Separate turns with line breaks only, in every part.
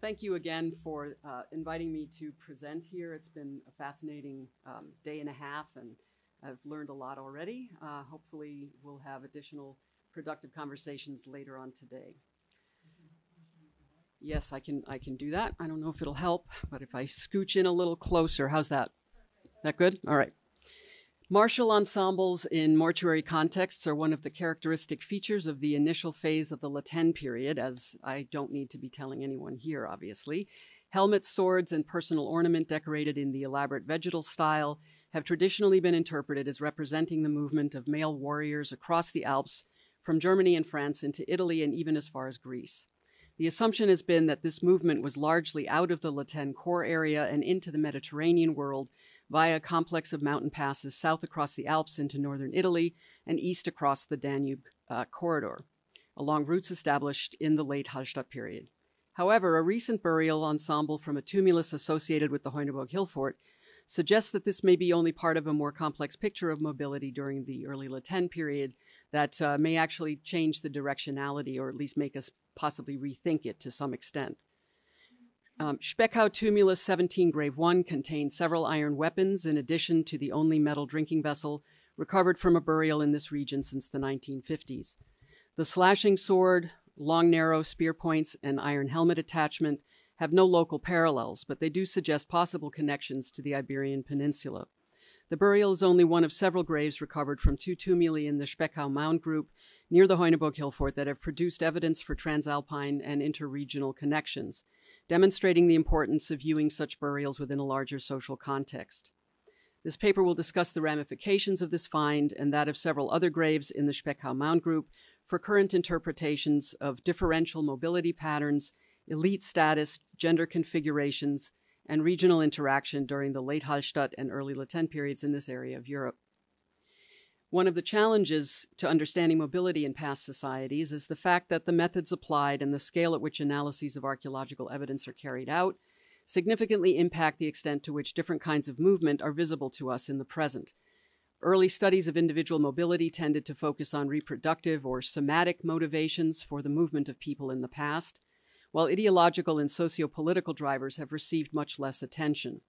Thank you again for inviting me to present here. It's been a fascinating day and a half, and I've learned a lot already. Hopefully, we'll have additional productive conversations later on today. Yes, I can do that. I don't know if it'll help, but if I scooch in a little closer, how's that? That good? All right. Martial ensembles in mortuary contexts are one of the characteristic features of the initial phase of the La Tène period, as I don't need to be telling anyone here, obviously. Helmets, swords, and personal ornament decorated in the elaborate vegetal style have traditionally been interpreted as representing the movement of male warriors across the Alps from Germany and France into Italy and even as far as Greece. The assumption has been that this movement was largely out of the La Tène core area and into the Mediterranean world via a complex of mountain passes south across the Alps into northern Italy and east across the Danube corridor, along routes established in the late Hallstatt period. However, a recent burial ensemble from a tumulus associated with the Heuneburg hill fort suggests that this may be only part of a more complex picture of mobility during the early La Tène period that may actually change the directionality or at least make us possibly rethink it to some extent. Speckhau Tumulus 17 Grave 1 contained several iron weapons in addition to the only metal drinking vessel recovered from a burial in this region since the 1950s. The slashing sword, long narrow spear points, and iron helmet attachment have no local parallels, but they do suggest possible connections to the Iberian Peninsula. The burial is only one of several graves recovered from two tumuli in the Speckhau Mound group near the Heuneburg hill fort that have produced evidence for transalpine and interregional connections, demonstrating the importance of viewing such burials within a larger social context. This paper will discuss the ramifications of this find and that of several other graves in the Speckhau Mound group for current interpretations of differential mobility patterns, elite status, gender configurations, and regional interaction during the late Hallstatt and early La Tène periods in this area of Europe. One of the challenges to understanding mobility in past societies is the fact that the methods applied and the scale at which analyses of archaeological evidence are carried out significantly impact the extent to which different kinds of movement are visible to us in the present. Early studies of individual mobility tended to focus on reproductive or somatic motivations for the movement of people in the past, while ideological and socio-political drivers have received much less attention.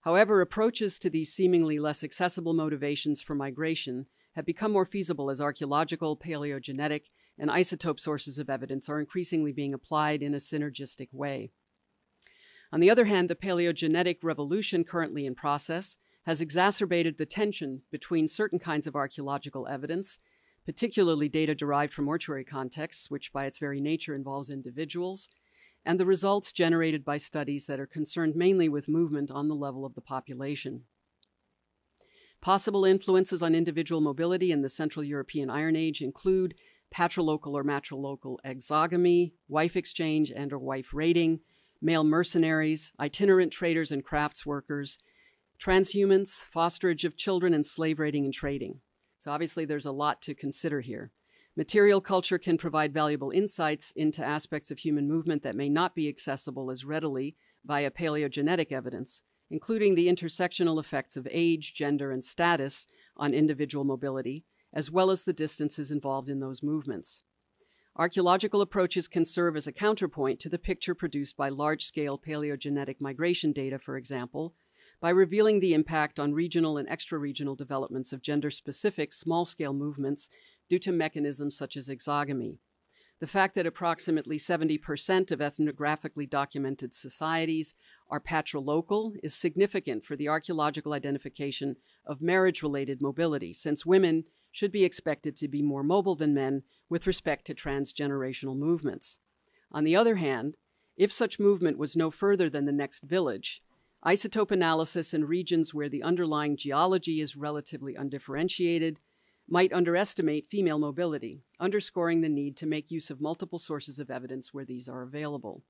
However, approaches to these seemingly less accessible motivations for migration have become more feasible as archaeological, paleogenetic, and isotope sources of evidence are increasingly being applied in a synergistic way. On the other hand, the paleogenetic revolution currently in process has exacerbated the tension between certain kinds of archaeological evidence, particularly data derived from mortuary contexts, which by its very nature involves individuals, and the results generated by studies that are concerned mainly with movement on the level of the population. Possible influences on individual mobility in the Central European Iron Age include patrilocal or matrilocal exogamy, wife exchange and or wife raiding, male mercenaries, itinerant traders and crafts workers, transhumance, fosterage of children, and slave raiding and trading. So obviously there's a lot to consider here. Material culture can provide valuable insights into aspects of human movement that may not be accessible as readily via paleogenetic evidence, including the intersectional effects of age, gender, and status on individual mobility, as well as the distances involved in those movements. Archaeological approaches can serve as a counterpoint to the picture produced by large-scale paleogenetic migration data, for example, by revealing the impact on regional and extra-regional developments of gender-specific small-scale movements due to mechanisms such as exogamy. The fact that approximately 70% of ethnographically documented societies are patrilocal is significant for the archaeological identification of marriage-related mobility, since women should be expected to be more mobile than men with respect to transgenerational movements. On the other hand, if such movement was no further than the next village, isotope analysis in regions where the underlying geology is relatively undifferentiated might underestimate female mobility, underscoring the need to make use of multiple sources of evidence where these are available.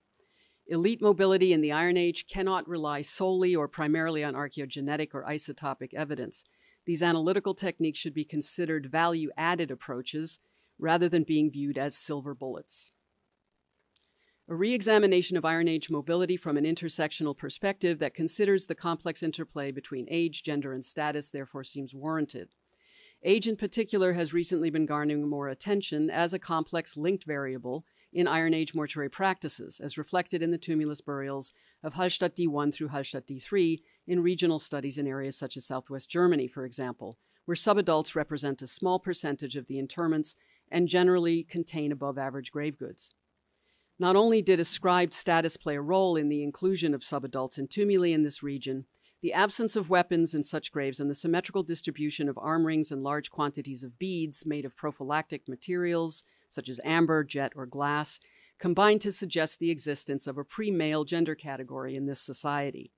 Elite mobility in the Iron Age cannot rely solely or primarily on archaeogenetic or isotopic evidence. These analytical techniques should be considered value-added approaches rather than being viewed as silver bullets. A re-examination of Iron Age mobility from an intersectional perspective that considers the complex interplay between age, gender, and status therefore seems warranted. Age in particular has recently been garnering more attention as a complex linked variable in Iron Age mortuary practices, as reflected in the tumulus burials of Hallstatt D1 through Hallstatt D3 in regional studies in areas such as southwest Germany, for example, where subadults represent a small percentage of the interments and generally contain above-average grave goods. Not only did ascribed status play a role in the inclusion of subadults in tumuli in this region, the absence of weapons in such graves and the symmetrical distribution of arm rings and large quantities of beads made of prophylactic materials, such as amber, jet, or glass, combined to suggest the existence of a pre-male gender category in this society.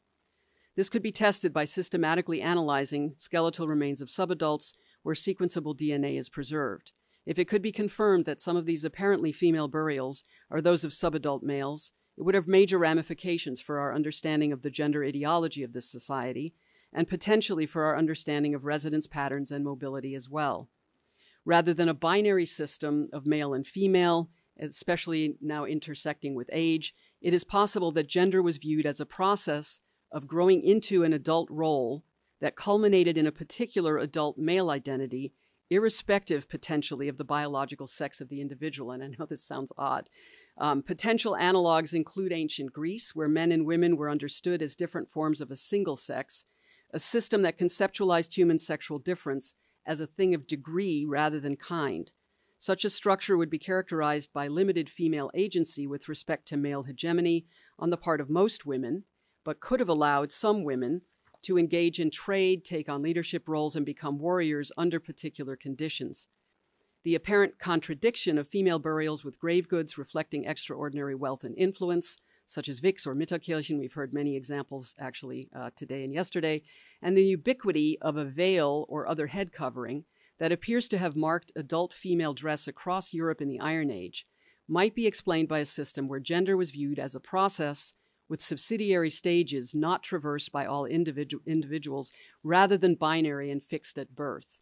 This could be tested by systematically analyzing skeletal remains of subadults where sequenceable DNA is preserved. If it could be confirmed that some of these apparently female burials are those of subadult males, it would have major ramifications for our understanding of the gender ideology of this society, and potentially for our understanding of residence patterns and mobility as well. Rather than a binary system of male and female, especially now intersecting with age, it is possible that gender was viewed as a process of growing into an adult role that culminated in a particular adult male identity, irrespective potentially of the biological sex of the individual. And I know this sounds odd. Potential analogs include ancient Greece, where men and women were understood as different forms of a single sex, a system that conceptualized human sexual difference as a thing of degree rather than kind. Such a structure would be characterized by limited female agency with respect to male hegemony on the part of most women, but could have allowed some women to engage in trade, take on leadership roles, and become warriors under particular conditions. The apparent contradiction of female burials with grave goods reflecting extraordinary wealth and influence, such as Wix or Mittagkirchen, we've heard many examples actually today and yesterday, and the ubiquity of a veil or other head covering that appears to have marked adult female dress across Europe in the Iron Age, might be explained by a system where gender was viewed as a process with subsidiary stages not traversed by all individuals rather than binary and fixed at birth.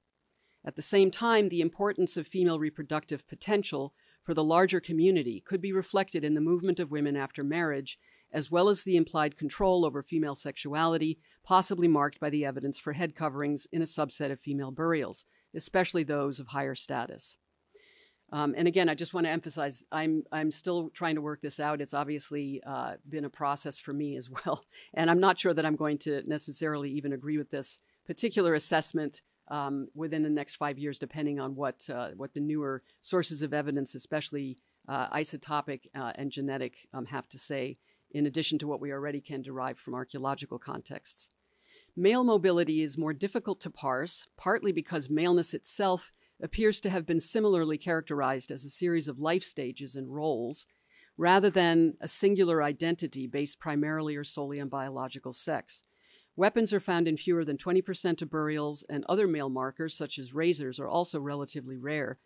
At the same time, the importance of female reproductive potential for the larger community could be reflected in the movement of women after marriage, as well as the implied control over female sexuality, possibly marked by the evidence for head coverings in a subset of female burials, especially those of higher status. And again, I just want to emphasize, I'm still trying to work this out. It's obviously been a process for me as well. And I'm not sure that I'm going to necessarily even agree with this particular assessment within the next 5 years, depending on what the newer sources of evidence, especially isotopic and genetic, have to say, in addition to what we already can derive from archaeological contexts. Male mobility is more difficult to parse, partly because maleness itself appears to have been similarly characterized as a series of life stages and roles, rather than a singular identity based primarily or solely on biological sex. Weapons are found in fewer than 20% of burials, and other male markers, such as razors, are also relatively rare,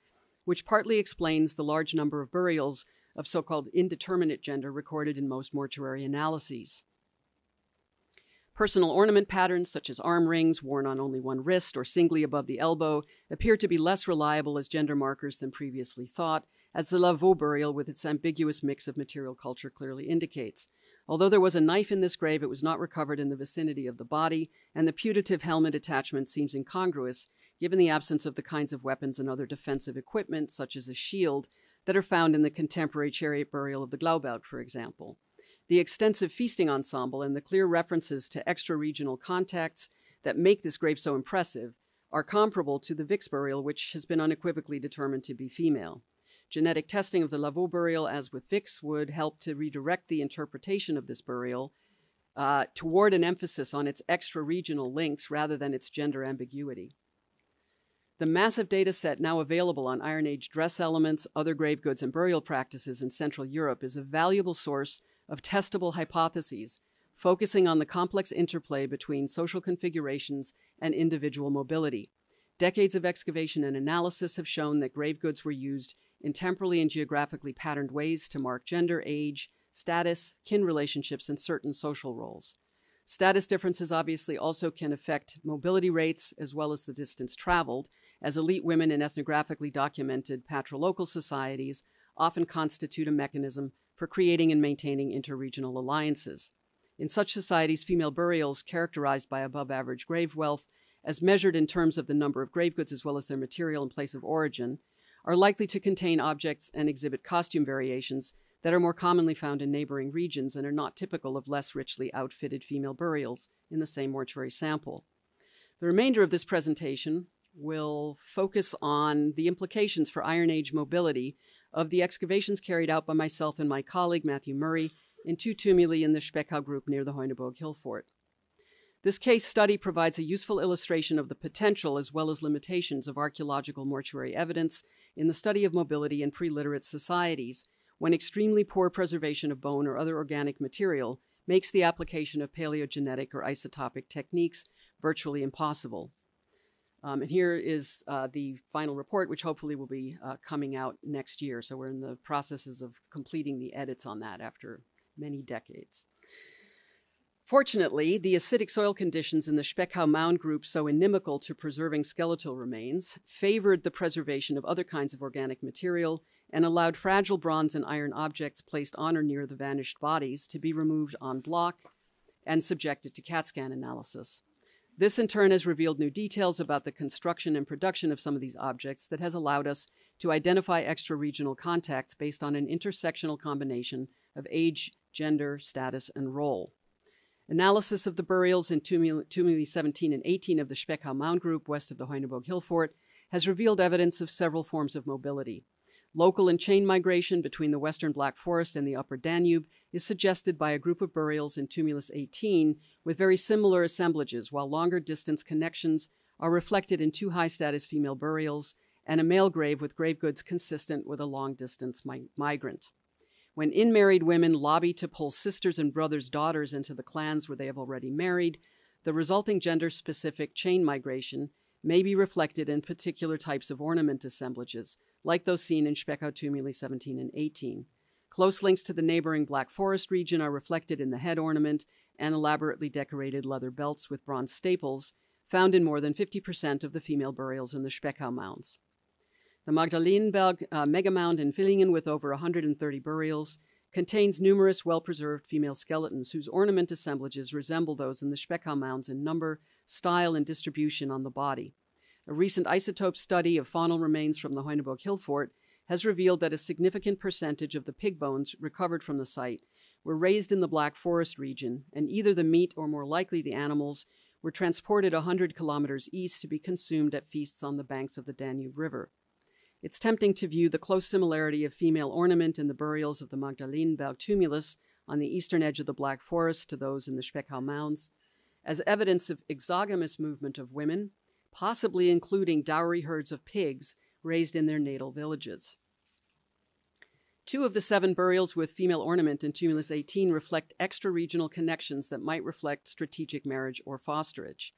which partly explains the large number of burials of so-called indeterminate gender recorded in most mortuary analyses. Personal ornament patterns, such as arm rings worn on only one wrist or singly above the elbow, appear to be less reliable as gender markers than previously thought, as the Lavaux burial with its ambiguous mix of material culture clearly indicates. Although there was a knife in this grave, it was not recovered in the vicinity of the body, and the putative helmet attachment seems incongruous, given the absence of the kinds of weapons and other defensive equipment, such as a shield, that are found in the contemporary chariot burial of the Glauberg, for example. The extensive feasting ensemble and the clear references to extra-regional contacts that make this grave so impressive are comparable to the Wix burial, which has been unequivocally determined to be female. Genetic testing of the Lavaux burial, as with Wix, would help to redirect the interpretation of this burial toward an emphasis on its extra-regional links rather than its gender ambiguity. The massive data set now available on Iron Age dress elements, other grave goods, and burial practices in Central Europe is a valuable source of testable hypotheses, focusing on the complex interplay between social configurations and individual mobility. Decades of excavation and analysis have shown that grave goods were used in temporally and geographically patterned ways to mark gender, age, status, kin relationships, and certain social roles. Status differences obviously also can affect mobility rates as well as the distance traveled, as elite women in ethnographically documented patrilocal societies often constitute a mechanism for creating and maintaining interregional alliances. In such societies, female burials characterized by above-average grave wealth, as measured in terms of the number of grave goods as well as their material and place of origin, are likely to contain objects and exhibit costume variations that are more commonly found in neighboring regions and are not typical of less richly outfitted female burials in the same mortuary sample. The remainder of this presentation will focus on the implications for Iron Age mobility of the excavations carried out by myself and my colleague Matthew Murray in 2 tumuli in the Speckhau group near the Heuneburg Hill Fort. This case study provides a useful illustration of the potential as well as limitations of archaeological mortuary evidence in the study of mobility in pre-literate societies, when extremely poor preservation of bone or other organic material makes the application of paleogenetic or isotopic techniques virtually impossible. And here is the final report, which hopefully will be coming out next year. So we're in the processes of completing the edits on that after many decades. Fortunately, the acidic soil conditions in the Speckhau mound group, so inimical to preserving skeletal remains, favored the preservation of other kinds of organic material and allowed fragile bronze and iron objects placed on or near the vanished bodies to be removed en bloc and subjected to CAT scan analysis. This in turn has revealed new details about the construction and production of some of these objects that has allowed us to identify extra-regional contacts based on an intersectional combination of age, gender, status, and role. Analysis of the burials in tumuli 17 and 18 of the Speckhau mound group west of the Heuneburg Hill Fort has revealed evidence of several forms of mobility. Local and chain migration between the western Black Forest and the upper Danube is suggested by a group of burials in tumulus 18 with very similar assemblages, while longer distance connections are reflected in 2 high-status female burials and a male grave with grave goods consistent with a long-distance migrant. When in-married women lobby to pull sisters' and brothers' daughters into the clans where they have already married, the resulting gender-specific chain migration may be reflected in particular types of ornament assemblages, like those seen in Speckhau tumuli 17 and 18. Close links to the neighboring Black Forest region are reflected in the head ornament and elaborately decorated leather belts with bronze staples found in more than 50% of the female burials in the Speckhau mounds. The Magdalenenberg megamound in Villingen, with over 130 burials, contains numerous well-preserved female skeletons whose ornament assemblages resemble those in the Speckhau mounds in number, style, and distribution on the body. A recent isotope study of faunal remains from the Heuneburg Hill Fort has revealed that a significant percentage of the pig bones recovered from the site were raised in the Black Forest region, and either the meat or more likely the animals were transported 100 kilometers east to be consumed at feasts on the banks of the Danube River. It's tempting to view the close similarity of female ornament in the burials of the Magdalenenberg tumulus on the eastern edge of the Black Forest to those in the Speckhau mounds as evidence of exogamous movement of women, possibly including dowry herds of pigs raised in their natal villages. 2 of the 7 burials with female ornament in tumulus 18 reflect extra-regional connections that might reflect strategic marriage or fosterage.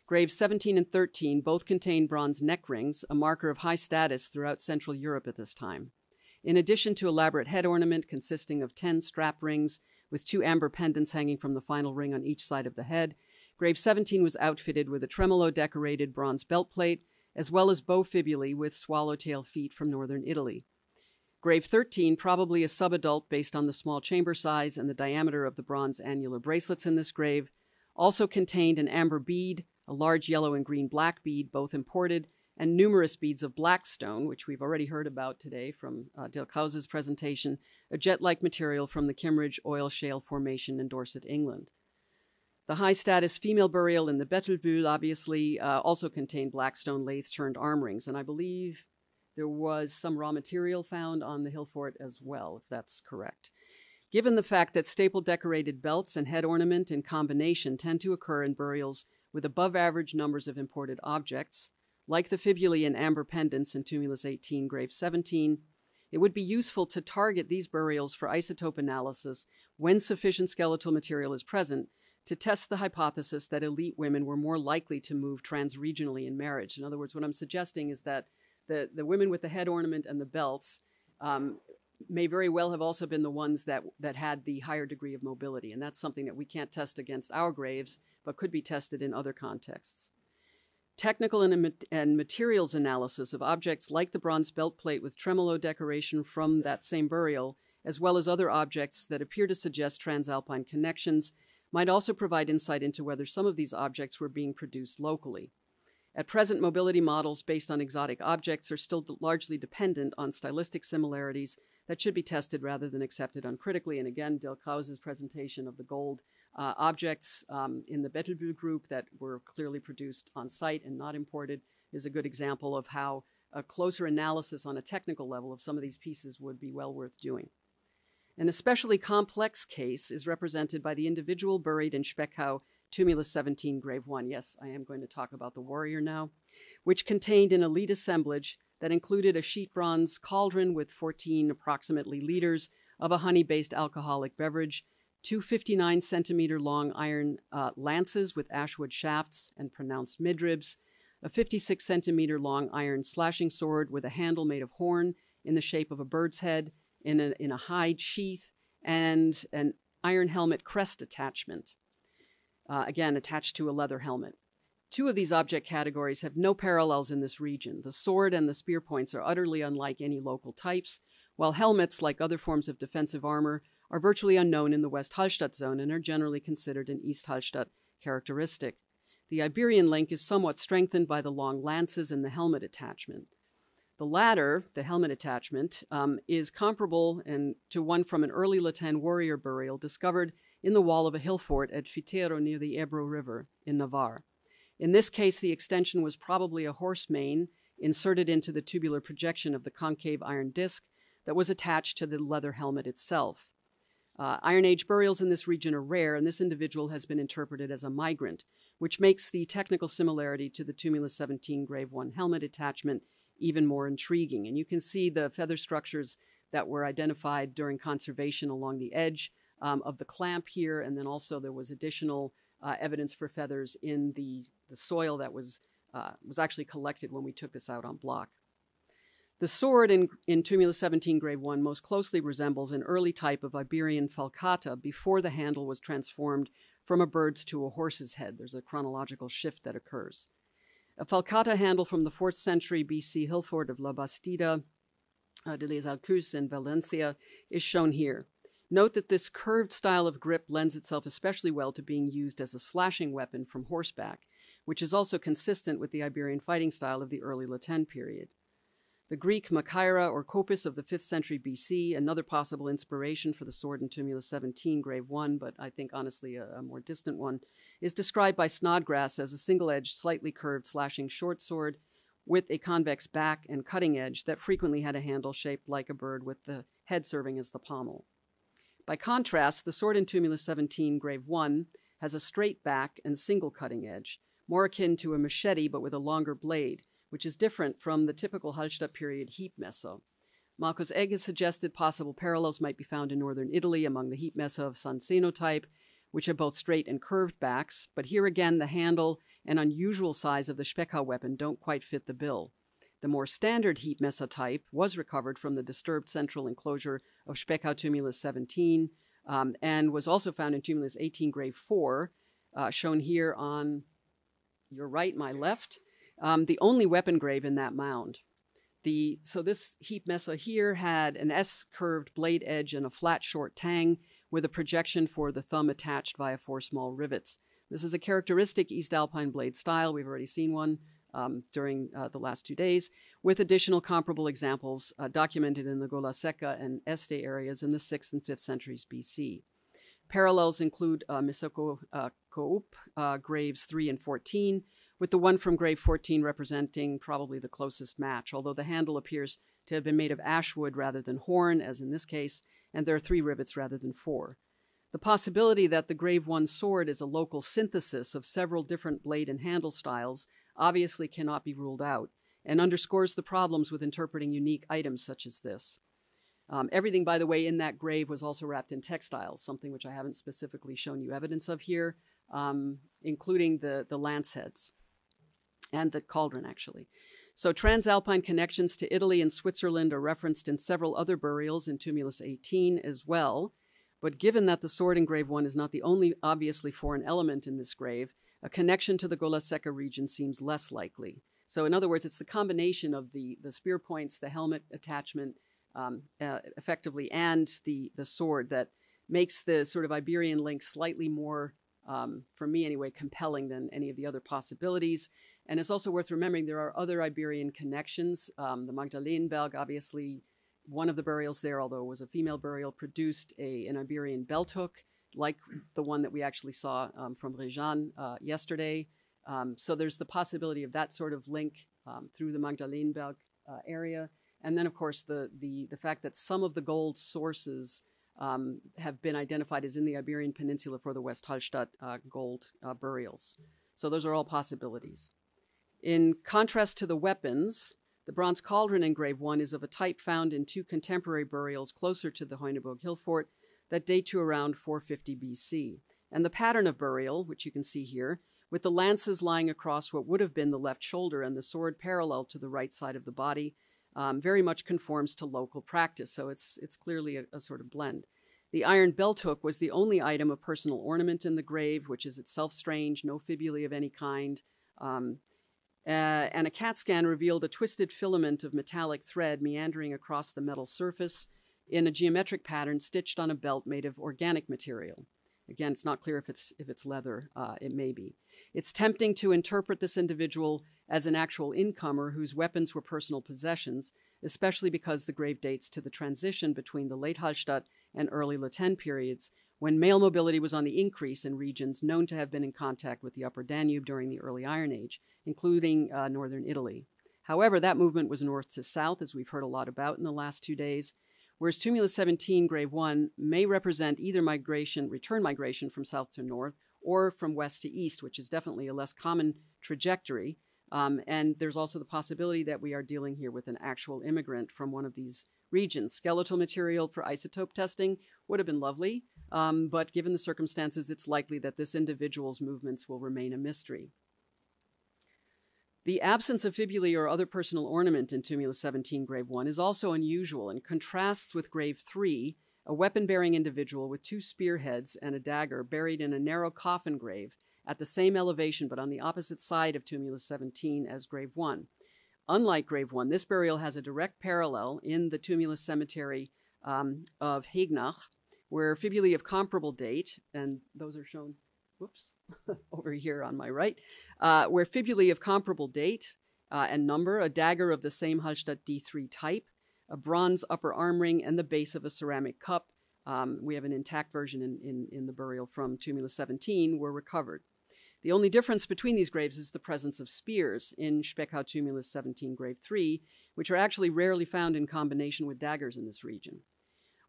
Graves 17 and 13 both contain bronze neck rings, a marker of high status throughout Central Europe at this time. In addition to elaborate head ornament consisting of 10 strap rings with 2 amber pendants hanging from the final ring on each side of the head, Grave 17 was outfitted with a tremolo-decorated bronze belt plate, as well as bow fibulae with swallowtail feet from northern Italy. Grave 13, probably a subadult based on the small chamber size and the diameter of the bronze annular bracelets in this grave, also contained an amber bead, a large yellow and green-black bead, both imported, and numerous beads of black stone, which we've already heard about today from Del Cause's presentation, a jet-like material from the Kimmeridge Oil Shale Formation in Dorset, England. The high-status female burial in the Bettelbühl obviously also contained black stone lathe-turned arm rings, and I believe there was some raw material found on the hill fort as well, if that's correct. Given the fact that staple-decorated belts and head ornament in combination tend to occur in burials with above-average numbers of imported objects, like the fibulae and amber pendants in tumulus 18, grave 17, it would be useful to target these burials for isotope analysis when sufficient skeletal material is present to test the hypothesis that elite women were more likely to move transregionally in marriage. In other words, what I'm suggesting is that the women with the head ornament and the belts may very well have also been the ones that had the higher degree of mobility, and that's something that we can't test against our graves, but could be tested in other contexts. Technical and materials analysis of objects like the bronze belt plate with tremolo decoration from that same burial, as well as other objects that appear to suggest transalpine connections, might also provide insight into whether some of these objects were being produced locally. At present, mobility models based on exotic objects are still largely dependent on stylistic similarities that should be tested rather than accepted uncritically. And again, Delkrause's presentation of the gold objects in the Bettelbühl group that were clearly produced on site and not imported is a good example of how a closer analysis on a technical level of some of these pieces would be well worth doing. An especially complex case is represented by the individual buried in Speckhau Tumulus 17, Grave 1. Yes, I am going to talk about the warrior now, which contained an elite assemblage that included a sheet bronze cauldron with 14 approximately liters of a honey-based alcoholic beverage, 2 59-centimeter long iron lances with ashwood shafts and pronounced midribs, a 56-centimeter long iron slashing sword with a handle made of horn in the shape of a bird's head in a hide sheath, and an iron helmet crest attachment, again attached to a leather helmet. Two of these object categories have no parallels in this region. The sword and the spear points are utterly unlike any local types, while helmets, like other forms of defensive armor, are virtually unknown in the West Hallstatt zone and are generally considered an East Hallstatt characteristic. The Iberian link is somewhat strengthened by the long lances and the helmet attachment. The latter, the helmet attachment, is comparable to one from an early Latin warrior burial discovered in the wall of a hill fort at Fitero near the Ebro River in Navarre. In this case, the extension was probably a horse mane inserted into the tubular projection of the concave iron disc that was attached to the leather helmet itself. Iron Age burials in this region are rare, and this individual has been interpreted as a migrant, which makes the technical similarity to the Tumulus 17 Grave 1 helmet attachment even more intriguing. And you can see the feather structures that were identified during conservation along the edge of the clamp here, and then also there was additional evidence for feathers in the soil that was actually collected when we took this out on block. The sword in Tumulus 17 Grave 1 most closely resembles an early type of Iberian falcata before the handle was transformed from a bird's to a horse's head. There's a chronological shift that occurs. A falcata handle from the 4th century BC hill fort of La Bastida de les Alcus in Valencia is shown here. Note that this curved style of grip lends itself especially well to being used as a slashing weapon from horseback, which is also consistent with the Iberian fighting style of the early Latin period. The Greek Machaira or Kopis of the 5th century BC, another possible inspiration for the sword in Tumulus 17 Grave 1, but I think honestly a more distant one, is described by Snodgrass as a single-edged, slightly curved slashing short sword with a convex back and cutting edge that frequently had a handle shaped like a bird with the head serving as the pommel. By contrast, the sword in Tumulus 17 Grave 1 has a straight back and single cutting edge, more akin to a machete but with a longer blade, which is different from the typical Hallstatt period Hiebmesser. Marcos Egg has suggested possible parallels might be found in northern Italy among the Hiebmesser of San Zeno type, which have both straight and curved backs, but here again the handle and unusual size of the Speckhau weapon don't quite fit the bill. The more standard Hiebmesser type was recovered from the disturbed central enclosure of Speckhau Tumulus 17 and was also found in Tumulus 18 Grave 4, shown here on your right, my left, the only weapon grave in that mound. So this Hiebmesser here had an S-curved blade edge and a flat short tang with a projection for the thumb attached via 4 small rivets. This is a characteristic East Alpine blade style. We've already seen one during the last 2 days, with additional comparable examples documented in the Gola Seca and Este areas in the 6th and 5th centuries BC. Parallels include Misoko Koup, graves 3 and 14, with the one from grave 14 representing probably the closest match, although the handle appears to have been made of ashwood rather than horn, as in this case, and there are 3 rivets rather than 4. The possibility that the Grave 1 sword is a local synthesis of several different blade and handle styles obviously cannot be ruled out, and underscores the problems with interpreting unique items such as this. Everything, by the way, in that grave was also wrapped in textiles, something which I haven't specifically shown you evidence of here, including the lance heads and the cauldron, actually. So transalpine connections to Italy and Switzerland are referenced in several other burials in Tumulus 18 as well, but given that the sword in Grave 1 is not the only obviously foreign element in this grave, a connection to the Gola Seca region seems less likely. So in other words, it's the combination of the spear points, the helmet attachment, effectively, and the sword that makes the sort of Iberian link slightly more, for me anyway, compelling than any of the other possibilities. And it's also worth remembering there are other Iberian connections. The Magdalenenberg, obviously, one of the burials there, although it was a female burial, produced an Iberian belt hook, like the one that we actually saw from Réjeanne yesterday. So there's the possibility of that sort of link through the Magdalenenberg area. And then, of course, the fact that some of the gold sources have been identified as in the Iberian Peninsula for the West Hallstatt gold burials. So those are all possibilities. In contrast to the weapons, the bronze cauldron in Grave 1 is of a type found in two contemporary burials closer to the Heuneburg Hill Fort that date to around 450 BC. And the pattern of burial, which you can see here, with the lances lying across what would have been the left shoulder and the sword parallel to the right side of the body, very much conforms to local practice. So it's clearly a sort of blend. The iron belt hook was the only item of personal ornament in the grave, which is itself strange, no fibulae of any kind. And a CAT scan revealed a twisted filament of metallic thread meandering across the metal surface in a geometric pattern stitched on a belt made of organic material. Again, it's not clear if it's leather. It may be. It's tempting to interpret this individual as an actual incomer whose weapons were personal possessions, especially because the grave dates to the transition between the late Hallstatt and early La Tène periods, when male mobility was on the increase in regions known to have been in contact with the Upper Danube during the early Iron Age, including northern Italy. However, that movement was north to south, as we've heard a lot about in the last 2 days, whereas Tumulus 17, Grave 1, may represent either return migration from south to north, or from west to east, which is definitely a less common trajectory. And there's also the possibility that we are dealing here with an actual immigrant from one of these regions. Skeletal material for isotope testing would have been lovely, but given the circumstances, it's likely that this individual's movements will remain a mystery. The absence of fibulae or other personal ornament in Tumulus 17, Grave 1 is also unusual and contrasts with Grave 3, a weapon-bearing individual with 2 spearheads and a dagger buried in a narrow coffin grave at the same elevation but on the opposite side of Tumulus 17 as Grave 1. Unlike Grave 1, this burial has a direct parallel in the Tumulus cemetery of Hegnach, where fibulae of comparable date, and those are shown, whoops, over here on my right, where fibulae of comparable date and number, a dagger of the same Hallstatt D3 type, a bronze upper arm ring, and the base of a ceramic cup. We have an intact version in the burial from Tumulus 17 were recovered. The only difference between these graves is the presence of spears in Speckau Tumulus 17, Grave 3, which are actually rarely found in combination with daggers in this region.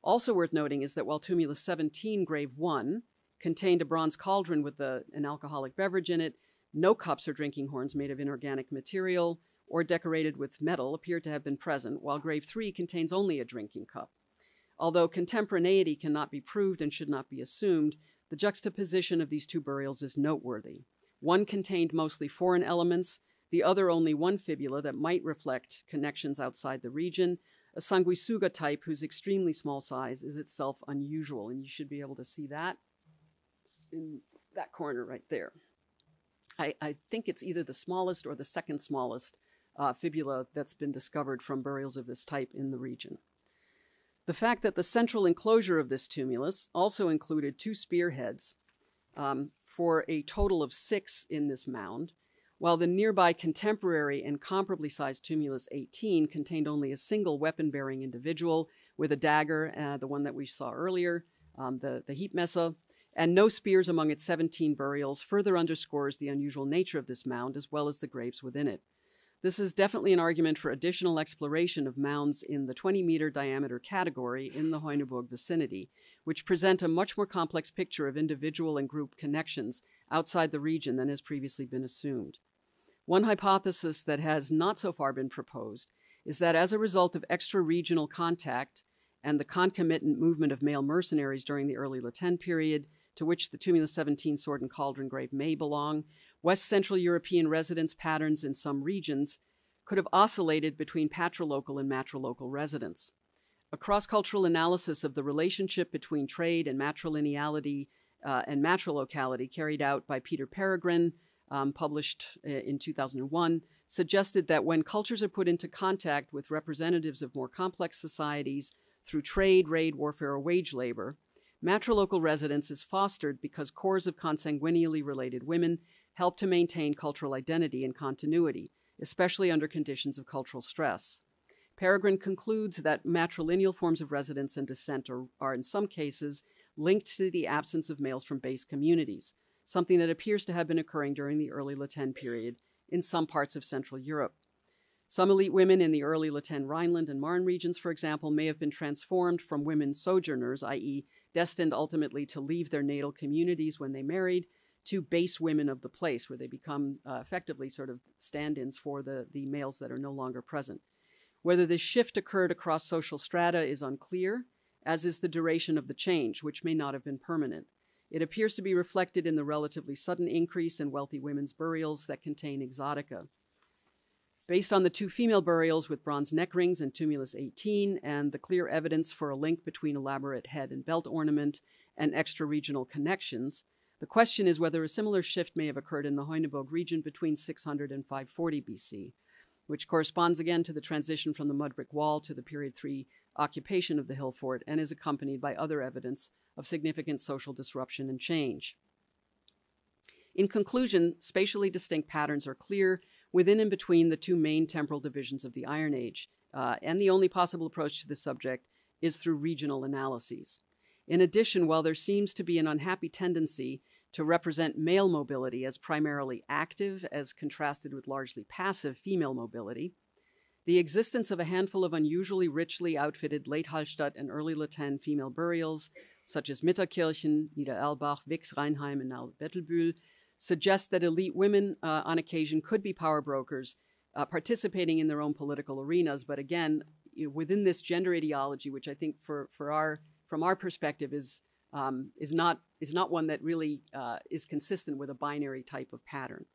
Also worth noting is that while Tumulus 17, Grave 1, contained a bronze cauldron with an alcoholic beverage in it, no cups or drinking horns made of inorganic material or decorated with metal appear to have been present, while Grave 3 contains only a drinking cup. Although contemporaneity cannot be proved and should not be assumed, the juxtaposition of these two burials is noteworthy. One contained mostly foreign elements, the other only one fibula that might reflect connections outside the region, a sanguisuga type whose extremely small size is itself unusual, and you should be able to see that in that corner right there. I think it's either the smallest or the second smallest fibula that's been discovered from burials of this type in the region. The fact that the central enclosure of this tumulus also included 2 spearheads for a total of 6 in this mound, while the nearby contemporary and comparably sized Tumulus 18 contained only a single weapon-bearing individual with a dagger, the one that we saw earlier, the Hiebmesser, and no spears among its 17 burials further underscores the unusual nature of this mound as well as the graves within it. This is definitely an argument for additional exploration of mounds in the 20-meter diameter category in the Heuneburg vicinity, which present a much more complex picture of individual and group connections outside the region than has previously been assumed. One hypothesis that has not so far been proposed is that as a result of extra-regional contact and the concomitant movement of male mercenaries during the early La Tène period, to which the Tumulus 17 sword and cauldron grave may belong, West Central European residence patterns in some regions could have oscillated between patrilocal and matrilocal residence. A cross-cultural analysis of the relationship between trade and matrilineality and matrilocality carried out by Peter Peregrine, published in 2001, suggested that when cultures are put into contact with representatives of more complex societies through trade, raid, warfare, or wage labor, matrilocal residence is fostered because corps of consanguineally related women help to maintain cultural identity and continuity, especially under conditions of cultural stress. Peregrine concludes that matrilineal forms of residence and descent are in some cases linked to the absence of males from base communities, something that appears to have been occurring during the early La Tène period in some parts of Central Europe. Some elite women in the early La Tène Rhineland and Marne regions, for example, may have been transformed from women sojourners, i.e., destined ultimately to leave their natal communities when they married, to base women of the place, where they become effectively sort of stand-ins for the males that are no longer present. Whether this shift occurred across social strata is unclear, as is the duration of the change, which may not have been permanent. It appears to be reflected in the relatively sudden increase in wealthy women's burials that contain exotica. Based on the 2 female burials with bronze neck rings in Tumulus 18 and the clear evidence for a link between elaborate head and belt ornament and extra-regional connections, the question is whether a similar shift may have occurred in the Heuneburg region between 600 and 540 BC, which corresponds again to the transition from the mud brick wall to the period 3 occupation of the hill fort and is accompanied by other evidence of significant social disruption and change. In conclusion, spatially distinct patterns are clear within and between the 2 main temporal divisions of the Iron Age, and the only possible approach to this subject is through regional analyses. In addition, while there seems to be an unhappy tendency to represent male mobility as primarily active as contrasted with largely passive female mobility, the existence of a handful of unusually richly outfitted late Hallstatt and early La Tène female burials, such as Mitterkirchen, Niedererlbach, Wix, Rheinheim, and now Bettelbühl, suggests that elite women on occasion could be power brokers participating in their own political arenas, but again, within this gender ideology, which I think from our perspective is not one that really is consistent with a binary type of pattern.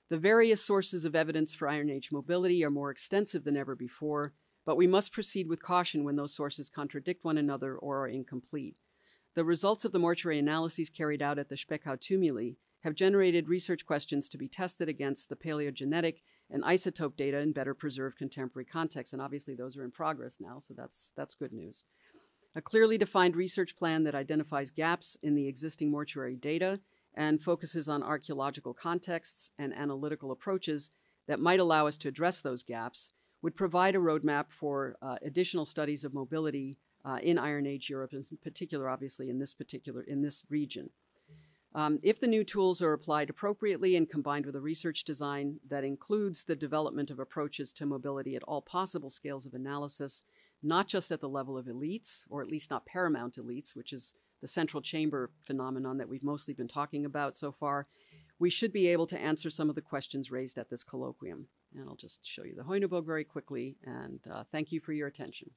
The various sources of evidence for Iron Age mobility are more extensive than ever before, but we must proceed with caution when those sources contradict one another or are incomplete. The results of the mortuary analyses carried out at the Speckhau tumuli have generated research questions to be tested against the paleogenetic and isotope data in better preserved contemporary contexts, and obviously those are in progress now, so that's good news. A clearly defined research plan that identifies gaps in the existing mortuary data and focuses on archaeological contexts and analytical approaches that might allow us to address those gaps would provide a roadmap for additional studies of mobility in Iron Age Europe, in particular, obviously, in this region. If the new tools are applied appropriately and combined with a research design that includes the development of approaches to mobility at all possible scales of analysis, not just at the level of elites, or at least not paramount elites, which is the central chamber phenomenon that we've mostly been talking about so far, we should be able to answer some of the questions raised at this colloquium. And I'll just show you the Heuneburg very quickly, and thank you for your attention.